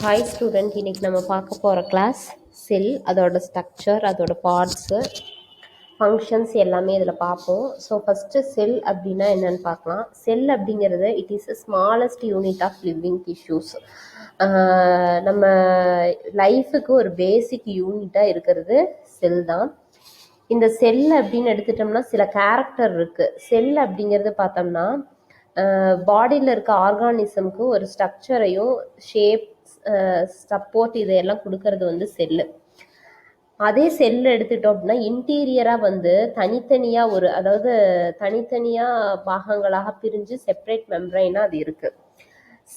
Hi student, இன்னைக்கு நம்ம பார்க்க போகிற கிளாஸ் செல், அதோட ஸ்ட்ரக்சர், அதோட பார்ட்ஸு, ஃபங்க்ஷன்ஸ் எல்லாமே இதில் பார்ப்போம். ஸோ ஃபஸ்ட்டு செல் அப்படின்னா என்னன்னு பார்க்கலாம். செல் அப்படிங்கிறது it is smallest unit of living tissues. நம்ம லைஃபுக்கு ஒரு பேசிக் யூனிட்டாக இருக்கிறது செல் தான். இந்த செல் அப்படின்னு எடுத்துட்டோம்னா சில கேரக்டர் இருக்குது. செல் அப்படிங்கிறது பார்த்தோம்னா பாடியில் இருக்க ஆர்கானிசம்க்கு ஒரு ஸ்ட்ரக்சரையும் ஷேப் சப்போர்ட் இதையெல்லாம் கொடுக்கறது வந்து செல்லு. அதே செல் எடுத்துட்டோம் அப்படின்னா இன்டீரியராக வந்து தனித்தனியாக அதாவது தனித்தனியாக பாகங்களாக பிரிஞ்சு செப்பரேட் மெம்பரைனாக அது இருக்குது.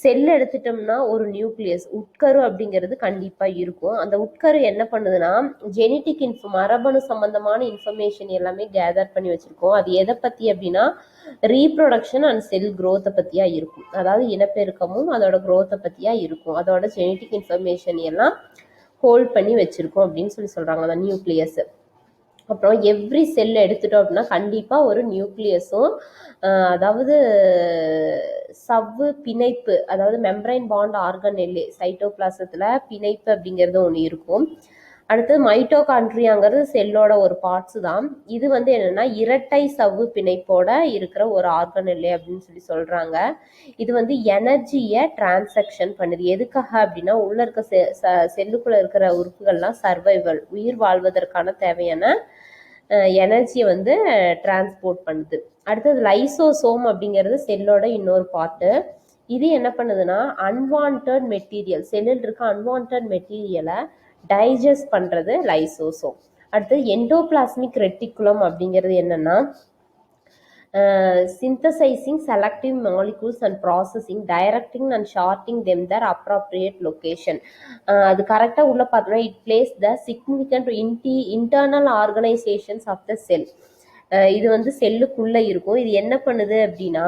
செல் எடுத்துட்டோம்னா ஒரு நியூக்ளியஸ் உட்கரு அப்படிங்கிறது கண்டிப்பாக இருக்கும். அந்த உட்கரு என்ன பண்ணுதுன்னா ஜெனட்டிக் மரபணு சம்பந்தமான இன்ஃபர்மேஷன் எல்லாமே கேதர் பண்ணி வச்சுருக்கோம். அது எதை பற்றி அப்படின்னா ரீப்ரொடக்ஷன் அண்ட் செல் க்ரோத்தை பற்றியாக இருக்கும். அதாவது இனப்பெருக்கமும் அதோட க்ரோத்தை பற்றியாக இருக்கும். அதோட ஜெனட்டிக் இன்ஃபர்மேஷன் எல்லாம் ஹோல்ட் பண்ணி வச்சுருக்கோம் அப்படின்னு சொல்கிறாங்க அந்த நியூக்ளியஸ். அப்புறம் எவ்ரி செல் எடுத்துட்டோம் அப்படின்னா கண்டிப்பாக ஒரு நியூக்ளியஸும் அதாவது சவ்வு பிணைப்பு, அதாவது மெம்பரைன் பாண்ட் ஆர்கனெல்லே சைட்டோபிளாசத்தில் பிணைப்பு அப்படிங்கிறது ஒன்று இருக்கும். அடுத்தது மைட்டோகாண்ட்ரியாங்கிறது செல்லோட ஒரு பார்ட்ஸு தான். இது வந்து என்னென்னா இரட்டை சவ்வு பிணைப்போட இருக்கிற ஒரு ஆர்கனெல்லே அப்படின்னு சொல்கிறாங்க. இது வந்து எனர்ஜியை டிரான்சாக்ஷன் பண்ணுது. எதுக்காக அப்படின்னா உள்ளே இருக்க செல்லுக்குள்ளே இருக்கிற உறுப்புகள்லாம் சர்வைவல், உயிர் வாழ்வதற்கான தேவையான எனர்ஜியை வந்து டிரான்ஸ்போர்ட் பண்ணுது. அடுத்தது லைசோசோம் அப்படிங்கிறது செல்லோட இன்னொரு பார்ட்டு. இது என்ன பண்ணுதுன்னா அன்வான்ட் மெட்டீரியல், செல்லில் இருக்க அன்வான்ட் மெட்டீரியலை டைஜஸ்ட் பண்ணுறது லைசோசோம். அடுத்தது எண்டோபிளாஸ்மிக் ரெட்டிகுலம் அப்படிங்கிறது என்னென்னா synthesizing selective molecules and processing, directing and sorting them their appropriate location. அது கரெக்டாக உள்ள பார்த்தோம்னா it plays the significant internal organizations of the cell. இது வந்து செல்லுக்குள்ளே இருக்கும். இது என்ன பண்ணுது அப்படின்னா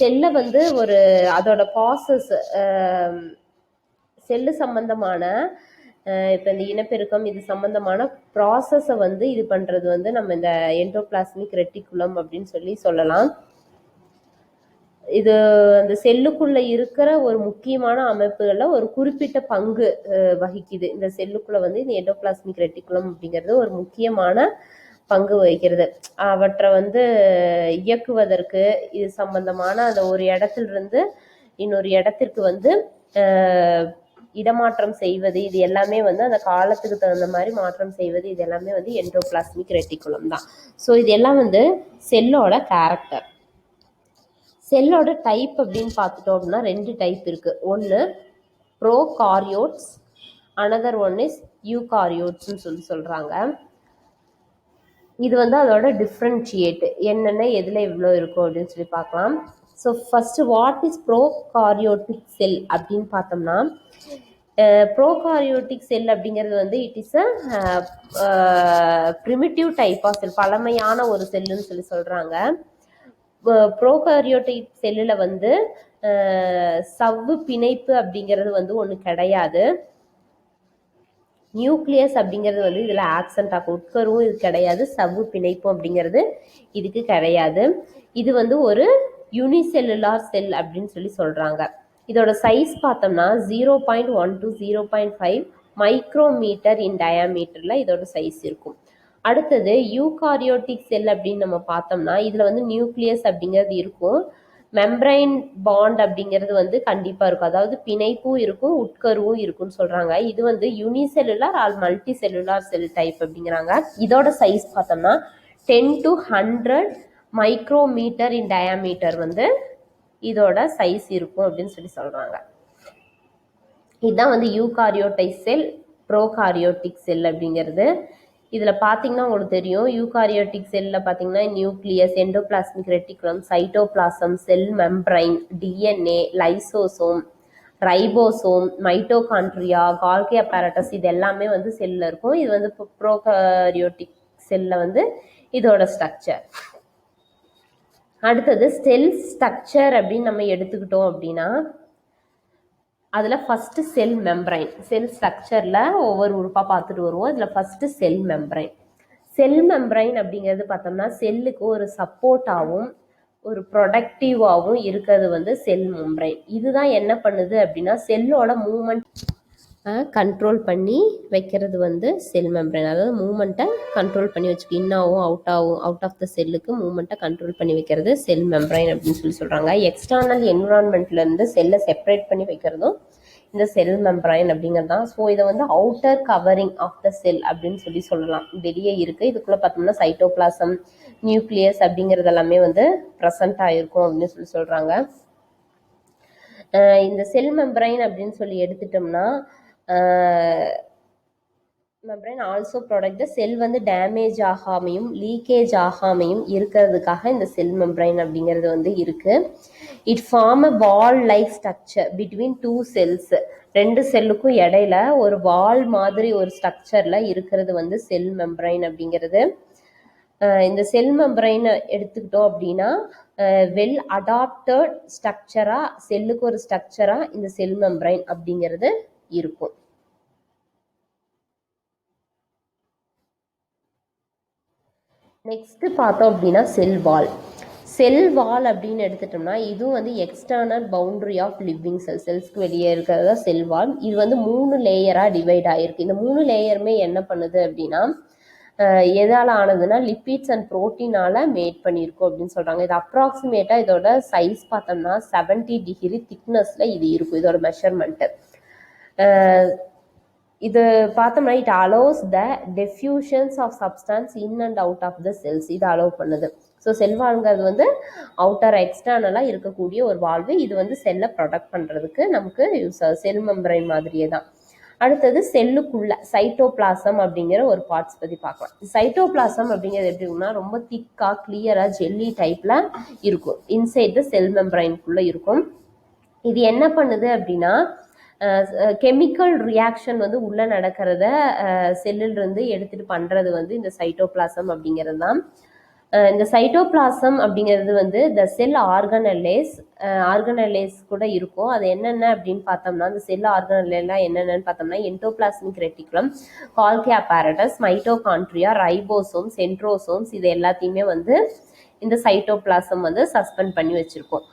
செல்லை வந்து ஒரு அதோட ப்ராசஸ், செல்லு சம்பந்தமான இப்போ இந்த இனப்பெருக்கம் இது சம்பந்தமான ப்ராசஸை வந்து இது பண்ணுறது வந்து நம்ம இந்த எண்டோபிளாஸ்மிக் ரெட்டிகுலம் அப்படின்னு சொல்லலாம். இது அந்த செல்லுக்குள்ளே இருக்கிற ஒரு முக்கியமான அமைப்புகளில் ஒரு குறிப்பிட்ட பங்கு வகிக்குது. இந்த செல்லுக்குள்ளே வந்து இந்த எண்டோபிளாஸ்மிக் ரெட்டிகுலம் அப்படிங்கிறது ஒரு முக்கியமான பங்கு வகிக்கிறது. அவற்றை வந்து இயக்குவதற்கு இது சம்பந்தமான அந்த ஒரு இடத்துலேருந்து இன்னொரு இடத்திற்கு வந்து இடமாற்றம் செய்வது, இது எல்லாமே வந்து அந்த காலத்துக்கு தகுந்த மாதிரி மாற்றம் செய்வது, இது எல்லாமே வந்து எண்டோபிளாஸ்மிக் ரெட்டிகுலம் தான். ஸோ இது எல்லாம் வந்து செல்லோட கேரக்டர். செல்லோட டைப் அப்படின்னு பார்த்துட்டோம் அப்படின்னா 2 டைப் இருக்குது. ஒன்று ப்ரோகாரியோட்ஸ், அனதர் ஒன் இஸ் யூகாரியோட்ஸ்ன்னு சொல்கிறாங்க. இது வந்து அதோட டிஃப்ரென்ஷியேட் என்னென்ன எதில் எவ்வளோ இருக்கும் அப்படின்னு பார்க்கலாம். So first what is prokaryotic cell அப்படின்னு பார்த்தோம்னா ப்ரோகாரியோட்டிக் செல் அப்படிங்கிறது வந்து it is primitive type of cell, பழமையான ஒரு செல்லுன்னு சொல்கிறாங்க. ப்ரோகாரியோட்டிக் செல்லில் வந்து சவ்வு பிணைப்பு அப்படிங்கிறது வந்து ஒன்று கிடையாது. நியூக்ளியஸ் அப்படிங்கிறது வந்து இதில் ஆக்சன்ட் ஆகும். உட்கருவும் இது கிடையாது, சவ்வு பிணைப்பு அப்படிங்கிறது இதுக்கு கிடையாது. இது வந்து ஒரு யூனிசெல்லுலார் செல் அப்படின்னு சொல்கிறாங்க. இதோட சைஸ் பார்த்தோம்னா 0.1 to 0.5 மைக்ரோமீட்டர் இன் டயாமீட்டரில் இதோட சைஸ் இருக்கும். அடுத்தது யூகாரியோட்டிக் செல் அப்படின்னு நம்ம பார்த்தோம்னா இதில் வந்து நியூக்ளியஸ் அப்படிங்கிறது இருக்கும், மெம்பரைன் பாண்ட் அப்படிங்கிறது வந்து கண்டிப்பாக இருக்கும், அதாவது பிணைப்பும் இருக்கும் உட்கருவும் இருக்குன்னு சொல்கிறாங்க. இது வந்து யூனிசெல்லுலார் ஆர் மல்டி செல்லுலார் செல் டைப் அப்படிங்கிறாங்க. இதோட சைஸ் பார்த்தோம்னா 10 to 100 மைக்ரோமீட்டர் இன் டயாமீட்டர் வந்து இதோட சைஸ் இருக்கும் அப்படின்னு சொல்கிறாங்க. இதுதான் வந்து யூகாரியோட்டிக் செல், ப்ரோகாரியோட்டிக் செல் அப்படிங்கிறது. இதில் பார்த்தீங்கன்னா உங்களுக்கு தெரியும், யூகாரியோட்டிக் செல்லில் பார்த்தீங்கன்னா nucleus, endoplasmic reticulum, cytoplasm, cell membrane, DNA, lysosome, ribosome, mitochondria, Golgi apparatus, இது எல்லாமே வந்து செல்லில் இருக்கும். இது வந்து ப்ரோகாரியோட்டிக் செல்லில் வந்து இதோட ஸ்ட்ரக்சர். அடுத்தது செல் ஸ்ட்ரக்சர் அப்படின்னு நம்ம எடுத்துக்கிட்டோம் அப்படின்னா அதில் ஃபஸ்ட்டு செல் மெம்பரைன். செல் ஸ்ட்ரக்சரில் ஒவ்வொரு உறுப்பாக பார்த்துட்டு வருவோம். இதில் ஃபஸ்ட்டு செல் மெம்பரைன். செல் மெம்பரைன் அப்படிங்கிறது பார்த்தோம்னா செல்லுக்கு ஒரு சப்போர்ட்டாகவும் ஒரு ப்ரொடக்டிவாகவும் இருக்கிறது வந்து செல் மெம்பரைன். இதுதான் என்ன பண்ணுது அப்படின்னா செல்லோட மூமெண்ட் கண்ட்ரோல் பண்ணி வைக்கிறது வந்து செல் மெம்பரைன். அதாவது மூமெண்ட்டை கண்ட்ரோல் பண்ணி வச்சுக்கு இன்னாவும் அவுட் ஆஃப் த செல்லுக்கு மூமெண்ட்டை கண்ட்ரோல் பண்ணி வைக்கிறது செல் மெம்பரைன் அப்படின்னு சொல்லி சொல்கிறாங்க. எக்ஸ்டர்னல் என்விரான்மெண்ட்லேருந்து செல்லை செப்பரேட் பண்ணி வைக்கிறதும் இந்த செல் மெம்பரைன் அப்படிங்கிறது தான். ஸோ இதை வந்து அவுட்டர் கவரிங் ஆஃப் த செல் அப்படின்னு சொல்லலாம். வெளியே இருக்குது. இதுக்குள்ளே பார்த்தோம்னா சைட்டோபிளாசம், நியூக்ளியஸ் அப்படிங்கிறது எல்லாமே வந்து ப்ரெசண்ட் ஆகிருக்கும் அப்படின்னு சொல்கிறாங்க. இந்த செல் மெம்பரைன் அப்படின்னு சொல்லி எடுத்துட்டோம்னா மெம்பரைன் ஆல்சோ ப்ராடக்ட் செல் வந்து டேமேஜ் ஆகாமையும் லீக்கேஜ் ஆகாமையும் இருக்கிறதுக்காக இந்த செல் மெம்பரைன் அப்படிங்கிறது வந்து இருக்கு. It form a wall like structure between two cells. ரெண்டு செல்லுக்கும் இடையில ஒரு வால் மாதிரி ஒரு ஸ்ட்ரக்சர்ல இருக்கிறது வந்து செல் மெம்பரைன் அப்படிங்கிறது. இந்த செல் மெம்பரைன் எடுத்துக்கிட்டோம் அப்படின்னா வெல் அடாப்டட் ஸ்ட்ரக்சரா, செல்லுக்கு ஒரு ஸ்ட்ரக்சரா இந்த செல் மெம்பரைன் அப்படிங்கிறது இருக்கும். நெக்ஸ்ட் பார்த்தோம் அப்படின்னா செல் வால். செல் வால் அப்படின்னு எடுத்துட்டோம்னா இதுவும் வந்து external boundary of living cell, செல்ஸ்க்கு வெளியே இருக்கிறதா செல் வால். இது வந்து 3 லேயராக டிவைட் ஆகிருக்கு. இந்த 3 லேயருமே என்ன பண்ணுது அப்படின்னா எதால் ஆனதுன்னா லிப்பிட்ஸ் அண்ட் ப்ரோட்டீனால் மேட் பண்ணியிருக்கோம் அப்படின்னு சொல்கிறாங்க. இது அப்ராக்சிமேட்டாக இதோட சைஸ் பார்த்தோம்னா 70 டிகிரி திக்னஸில் இது இருக்கும். இதோட மெஷர்மெண்ட்டு இது பார்த்தோம்னா it allows the diffusions of substance in and out of the cells. இது அலோவ் பண்ணுது. ஸோ செல் வால்ங்கிறது வந்து அவுட்டர் எக்ஸ்டர்னலாக இருக்கக்கூடிய ஒரு வால்வு. இது வந்து செல்லை ப்ரொடக்ட் பண்ணுறதுக்கு நமக்கு யூஸ் ஆகுது. செல் மெம்பரைன் மாதிரியே தான். அடுத்தது செல்லுக்குள்ள சைட்டோபிளாசம் அப்படிங்கிற ஒரு பார்ட்ஸ் பற்றி பார்க்கலாம். சைட்டோபிளாசம் அப்படிங்கிறது எப்படின்னா ரொம்ப திக்காக கிளியராக ஜெல்லி டைப்பில் இருக்கும். இன்சைட் த செல் மெம்பரைனுக்குள்ளே இருக்கும். இது என்ன பண்ணுது அப்படின்னா கெமிக்கல் ரியாக்ஷன் வந்து உள்ளே நடக்கிறத செல்லிலிருந்து எடுத்துகிட்டு பண்ணுறது வந்து இந்த சைட்டோபிளாசம் அப்படிங்கிறது தான். இந்த சைட்டோபிளாசம் அப்படிங்கிறது வந்து த செல் ஆர்கனல்லேஸ் கூட இருக்கும். அது என்னென்ன அப்படின்னு பார்த்தோம்னா இந்த செல் ஆர்கனல்லாம் என்னென்னு பார்த்தோம்னா எண்டோபிளாஸ்மிக் ரெட்டிகுலம், கால்கி அப்பேரட்டஸ், மைட்டோகாண்ட்ரியா, ரைபோசோம், சென்ட்ரோசோம்ஸ், இது எல்லாத்தையுமே வந்து இந்த சைட்டோபிளாசம் வந்து சஸ்பெண்ட் பண்ணி வச்சுருக்கோம்.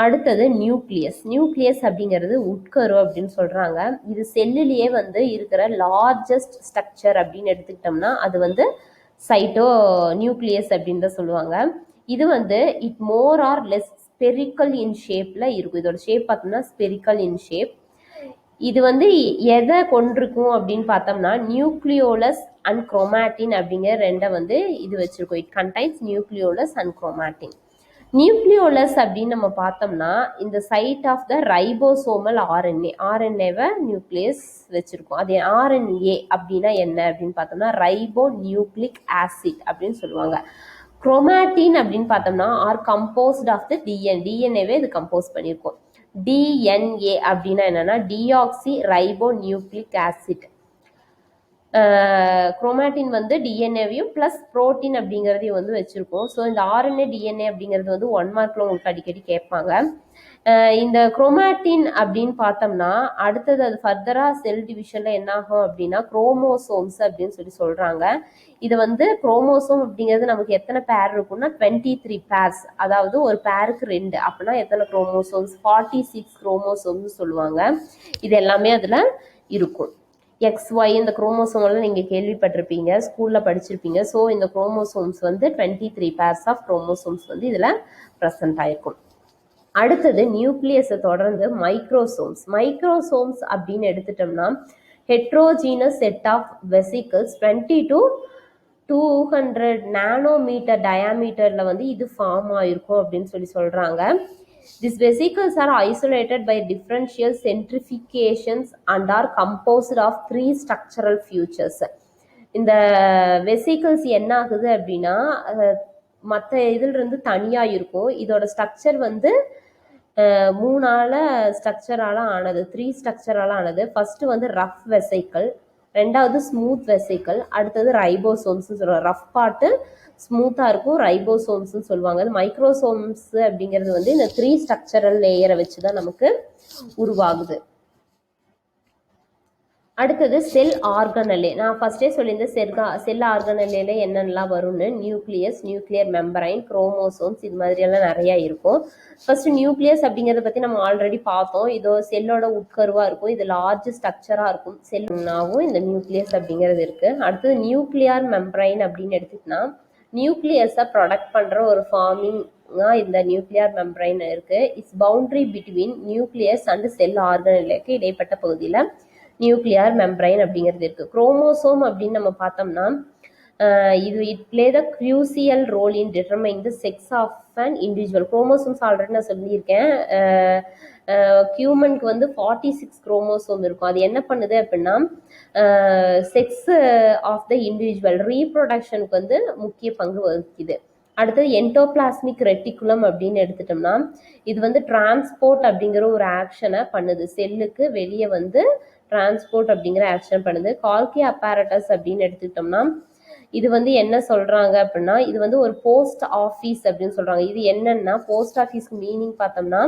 அடுத்தது நியூக்ளியஸ் அப்படிங்கிறது உட்கரு அப்படின்னு சொல்கிறாங்க. இது செல்லுலேயே வந்து இருக்கிற லார்ஜஸ்ட் ஸ்ட்ரக்சர் அப்படின்னு எடுத்துக்கிட்டோம்னா அது வந்து நியூக்ளியஸ் அப்படின்னு தான் சொல்லுவாங்க. இது வந்து it more or less spherical இன் ஷேப்பில் இருக்கும். இதோட ஷேப் பார்த்தோம்னா ஸ்பெரிக்கல் இன் ஷேப். இது வந்து எதை கொண்டிருக்கும் அப்படின்னு பார்த்தோம்னா நியூக்ளியோலஸ் அண்ட் குரோமாட்டின் அப்படிங்கிற ரெண்டை வந்து இது வச்சிருக்கோம். It contains nucleolus and chromatin. Nucleolus அப்படின்னு நம்ம பார்த்தோம்னா இந்த சைட் ஆஃப் த ரைபோசோமல் ஆர்என்ஏவை நியூக்ளியஸ் வச்சிருக்கோம். அது ஆர்என்ஏ அப்படின்னா என்ன அப்படின்னு பார்த்தோம்னா ரைபோ நியூக்ளிக் ஆசிட் அப்படின்னு சொல்லுவாங்க. குரோமாட்டின் அப்படின்னு பார்த்தோம்னா ஆர் கம்போஸ்ட் ஆஃப் த டிஎன்ஏவே இது கம்போஸ் பண்ணியிருக்கோம். டிஎன்ஏ அப்படின்னா என்னன்னா deoxy ribo nucleic acid. Chromatin வந்து டிஎன்ஏவையும் ப்ளஸ் ப்ரோட்டீன் அப்படிங்கிறதையும் வந்து வச்சுருக்கோம். ஸோ இந்த ஆர்என்ஏ டிஎன்ஏ அப்படிங்கிறது வந்து 1 மார்க்கில் உங்களுக்கு அடிக்கடி கேட்பாங்க. இந்த குரோமாட்டின் அப்படின்னு பார்த்தோம்னா அடுத்தது அது ஃபர்தராக செல் டிவிஷனில் என்ன ஆகும் அப்படின்னா குரோமோசோம்ஸ் அப்படின்னு சொல்கிறாங்க. இது வந்து குரோமோசோம் அப்படிங்கிறது நமக்கு எத்தனை பேர் இருக்குன்னா 23 பேர்ஸ். அதாவது ஒரு பேருக்கு 2 அப்படின்னா எத்தனை குரோமோசோம்ஸ் 46 குரோமோசோம்ஸ் சொல்லுவாங்க. இது எல்லாமே அதில் இருக்கும். XY இந்த குரோமோசோமெல்லாம் நீங்கள் கேள்விப்பட்டிருப்பீங்க, ஸ்கூலில் படிச்சிருப்பீங்க. ஸோ இந்த குரோமோசோம்ஸ் வந்து 23 பேர்ஸ் ஆஃப் குரோமோசோம்ஸ் வந்து இதில் ப்ரெசன்ட் ஆகிருக்கும். அடுத்தது நியூக்ளியஸை தொடர்ந்து மைக்ரோசோம்ஸ் அப்படின்னு எடுத்துட்டோம்னா heterogeneous set of vesicles 20 to 200 nanometre டயாமீட்டரில் வந்து இது ஃபார்ம் ஆகிருக்கும் அப்படின்னு சொல்கிறாங்க. These vesicles are isolated by differential centrifugations and are composed of 3 structural features. இந்த வெசிக்கிள்ஸ் என்ன ஆகுது அப்படின்னா மற்ற இதிலிருந்து தனியாக இருக்கும். இதோட ஸ்ட்ரக்சர் வந்து 3 ஸ்ட்ரக்சரால் ஆனது, 3 ஸ்ட்ரக்சரால் ஆனது. ஃபர்ஸ்ட் வந்து ரஃப் வெசிக்கிள், ரெண்டாவது ஸ்மூத் வெசிக்கிள், அடுத்தது ரைபோசோம்ஸ்னு சொல்லுவாங்க. ரஃப் பார்ட்டு ஸ்மூத்தாக இருக்கும், ரைபோசோம்ஸ்னு சொல்லுவாங்க. மைக்ரோசோம்ஸ் அப்படிங்கிறது வந்து இந்த 3 ஸ்ட்ரக்சரல் லேயரை வச்சு தான் நமக்கு உருவாகுது. அடுத்தது செல் ஆர்கனலே. நான் ஃபர்ஸ்டே சொல்லியிருந்தேன் செல் ஆர்கனலேல என்னென்னலாம் வரும்னு. நியூக்ளியஸ், நியூக்ளியர் மெம்பரைன், குரோமோசோம்ஸ், இது மாதிரியெல்லாம் நிறையா இருக்கும். ஃபர்ஸ்ட் நியூக்ளியஸ் அப்படிங்கிறத பற்றி நம்ம ஆல்ரெடி பார்த்தோம். இதோ செல்லோட உட்கருவாக இருக்கும், இது லார்ஜ் ஸ்ட்ரக்சராக இருக்கும். செல்னாவும் இந்த நியூக்ளியஸ் அப்படிங்கிறது இருக்குது. அடுத்தது நியூக்ளியர் மெம்பரைன் அப்படின்னு எடுத்துக்கிட்டோம்னா நியூக்ளியஸை ப்ரொடக்ட் பண்ணுற ஒரு ஃபார்மிங் இந்த நியூக்ளியர் மெம்பரைன் இருக்கு. It's boundary between nucleus and cell ஆர்கனலுக்கு இடைப்பட்ட பகுதியில் நியூக்ளியர் மெம்பரைன் அப்படிங்கிறது இருக்கு. குரோமோசோம் அப்படின்னு நம்ம பார்த்தோம்னா இது it play the crucial role in determine the sex of an individual. Chromosomes already நான் சொல்லியிருக்கேன். ஹியூமனுக்கு வந்து 46 குரோமோசோம் இருக்கும். அது என்ன பண்ணுது அப்படின்னா செக்ஸ் ஆஃப் த இண்டிவிஜுவல் ரீப்ரொடக்ஷனுக்கு வந்து முக்கிய பங்கு வகிக்குது. அடுத்தது என்டோபிளாஸ்மிக் ரெட்டிகுலம் அப்படின்னு எடுத்துட்டோம்னா இது வந்து டிரான்ஸ்போர்ட் அப்படிங்கிற ஒரு ஆக்ஷனை பண்ணுது. செல்லுக்கு வெளியே வந்து டிரான்ஸ்போர்ட் அப்படிங்கிற ஆக்ஷன் பண்ணுது. கால்கி அப்பாரட்டஸ் அப்படின்னு எடுத்துக்கிட்டோம்னா இது வந்து என்ன சொல்றாங்க அப்படின்னா இது வந்து ஒரு போஸ்ட் ஆஃபீஸ் அப்படின்னு சொல்றாங்க. இது என்னன்னா போஸ்ட் ஆஃபீஸ்க்கு மீனிங் பார்த்தோம்னா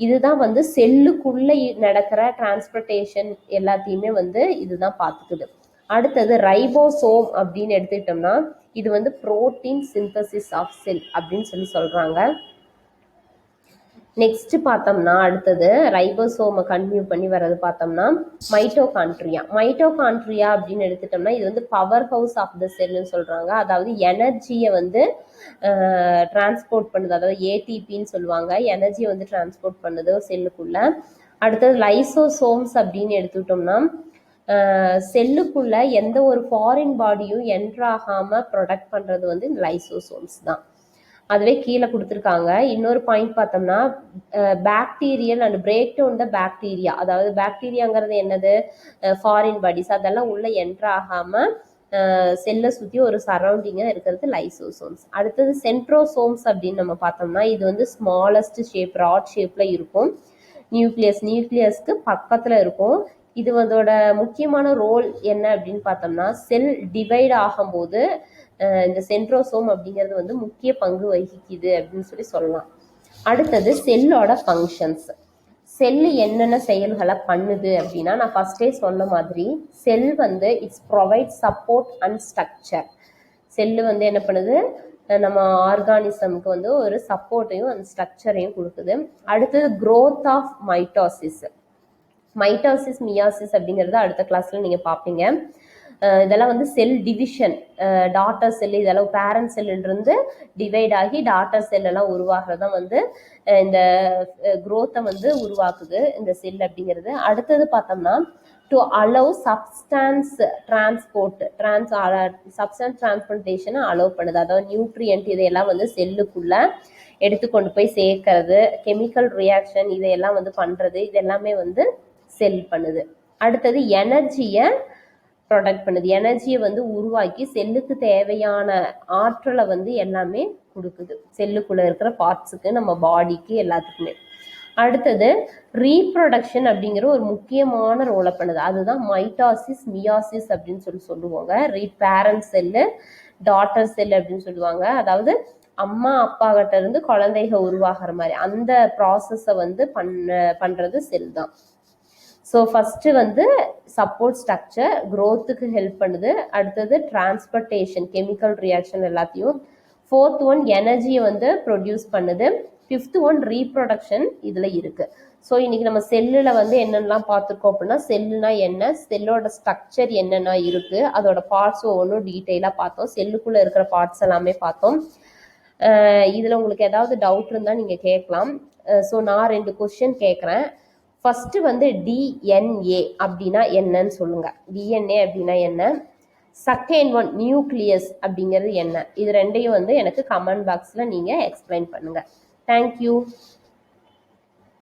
இதுதான் வந்து செல்லுக்குள்ள நடக்கிற டிரான்ஸ்போர்ட்டேஷன் எல்லாத்தையுமே வந்து இதுதான் பார்த்துக்குது. அடுத்தது ரைபோசோம் அப்படின்னு எடுத்துக்கிட்டோம்னா இது வந்து புரோட்டீன் சிந்தசிஸ் ஆஃப் செல் அப்படின்னு சொல்றாங்க. நெக்ஸ்ட் பார்த்தோம்னா அடுத்தது ரைபோசோமை கன்டினியூ பண்ணி வர்றது பார்த்தோம்னா மைட்டோகாண்ட்ரியா. மைட்டோகாண்ட்ரியா அப்படின்னு எடுத்துட்டோம்னா இது வந்து பவர் ஹவுஸ் ஆஃப் த செல்லுன்னு சொல்றாங்க. அதாவது எனர்ஜியை வந்து டிரான்ஸ்போர்ட் பண்ணுது. அதாவது ஏடிபின்னு சொல்லுவாங்க. எனர்ஜியை வந்து டிரான்ஸ்போர்ட் பண்ணுது செல்லுக்குள்ள. அடுத்தது லைசோசோம்ஸ் அப்படின்னு எடுத்துக்கிட்டோம்னா செல்லுக்குள்ள எந்த ஒரு ஃபாரின் பாடியும் என்ட்ராகாம ப்ரொடக்ட் பண்றது வந்து இந்த லைசோசோம்ஸ் தான். அதுவே கீழே கொடுத்துருக்காங்க. இன்னொரு பாயிண்ட் பார்த்தோம்னா bacterial and break down the bacteria. அதாவது பாக்டீரியாங்கிறது என்னது ஃபாரின் பாடிஸ் அதெல்லாம் உள்ள என்ட்ரு ஆகாமல் செல்லை சுற்றி ஒரு சரௌண்டிங்காக இருக்கிறது லைசோசோம்ஸ். அடுத்தது சென்ட்ரோசோம்ஸ் அப்படின்னு நம்ம பார்த்தோம்னா இது வந்து ஸ்மாலஸ்ட் ஷேப் ராட் ஷேப்பில் இருக்கும். நியூக்ளியஸ்க்கு பக்கத்தில் இருக்கும். இது அதோட முக்கியமான ரோல் என்ன அப்படின்னு பார்த்தோம்னா செல் டிவைட் ஆகும்போது இந்த சென்ட்ரோசோம் அப்படிங்கிறது வந்து முக்கிய பங்கு வகிக்குது அப்படின்னு சொல்லலாம். அடுத்தது செல்லோட ஃபங்க்ஷன்ஸ். செல்லு என்னென்ன செயல்களை பண்ணுது அப்படின்னா நான் ஃபர்ஸ்டே சொன்ன மாதிரி செல் வந்து it's provide support and structure. Cell வந்து என்ன பண்ணுது நம்ம ஆர்கானிசமுக்கு வந்து ஒரு சப்போர்ட்டையும் அந்த ஸ்ட்ரக்சரையும் கொடுக்குது. அடுத்தது growth of mitosis. Mitosis meiosis அப்படிங்கிறது அடுத்த கிளாஸ்ல நீங்க பார்ப்பீங்க. இதெல்லாம் வந்து செல் டிவிஷன். டாட்டர் செல் இதெல்லாம் பேரண்ட் செல்லிருந்து டிவைட் ஆகி டாட்டர் செல் எல்லாம் உருவாகிறதான் வந்து இந்த குரோத்தை வந்து உருவாக்குது இந்த செல் அப்படிங்கிறது. அடுத்தது பார்த்தோம்னா டு அலோவ் சப்ஸ்டான்ஸ் டிரான்ஸ்போர்ட்டேஷனை அலோவ் பண்ணுது. அதாவது நியூட்ரியன்ட் இதையெல்லாம் வந்து செல்லுக்குள்ள எடுத்துக்கொண்டு போய் சேர்க்கறது, கெமிக்கல் ரியாக்ஷன் இதையெல்லாம் வந்து பண்றது, இது எல்லாமே வந்து செல் பண்ணுது. அடுத்தது எனர்ஜியை ப்ரொடக்ட் பண்ணுது. எனர்ஜியை வந்து உருவாக்கி செல்லுக்கு தேவையான ஆற்றலை வந்து எல்லாமே கொடுக்குது செல்லுக்குள்ள இருக்கிற பார்ட்ஸுக்கு, நம்ம பாடிக்கு, எல்லாத்துக்குமே. அடுத்தது ரீப்ரொடக்ஷன் அப்படிங்கிற ஒரு முக்கியமான ரோலை பண்ணுது. அதுதான் மைட்டாசிஸ் மியாசிஸ் அப்படின்னு சொல்லுவாங்க. பேரண்ட் செல்லு டாட்டர் செல் அப்படின்னு சொல்லுவாங்க. அதாவது அம்மா அப்பா கிட்ட இருந்து குழந்தைக உருவாகிற மாதிரி அந்த ப்ராசஸை வந்து பண்றது செல் தான். ஸோ ஃபஸ்ட்டு வந்து சப்போர்ட் ஸ்ட்ரக்சர் க்ரோத்துக்கு ஹெல்ப் பண்ணுது. அடுத்தது டிரான்ஸ்போர்ட்டேஷன் கெமிக்கல் ரியாக்ஷன் எல்லாத்தையும். 4th ஒன் எனர்ஜியை வந்து ப்ரொடியூஸ் பண்ணுது. 5th ஒன் ரீப்ரொடக்ஷன் இதில் இருக்குது. ஸோ இன்றைக்கி நம்ம செல்லில் வந்து என்னென்னலாம் பார்த்துருக்கோம் அப்படின்னா செல்லுனா என்ன, செல்லோட ஸ்ட்ரக்சர் என்னென்ன இருக்குது, அதோட பார்ட்ஸ் ஒவ்வொன்றும் டீட்டெயிலாக பார்த்தோம். செல்லுக்குள்ளே இருக்கிற பார்ட்ஸ் எல்லாமே பார்த்தோம். இதில் உங்களுக்கு ஏதாவது டவுட் இருந்தால் நீங்கள் கேட்கலாம். ஸோ நான் 2 கொஸ்டின் கேட்குறேன். ஃபர்ஸ்ட் வந்து டிஎன்ஏ அப்படின்னா என்னன்னு சொல்லுங்க. டிஎன்ஏ அப்படின்னா என்ன? செகண்ட் ஒன் நியூக்ளியஸ் அப்படிங்கிறது என்ன? இது ரெண்டையும் வந்து எனக்கு கமெண்ட் பாக்ஸில் நீங்கள் எக்ஸ்பிளைன் பண்ணுங்கள். தேங்க்யூ.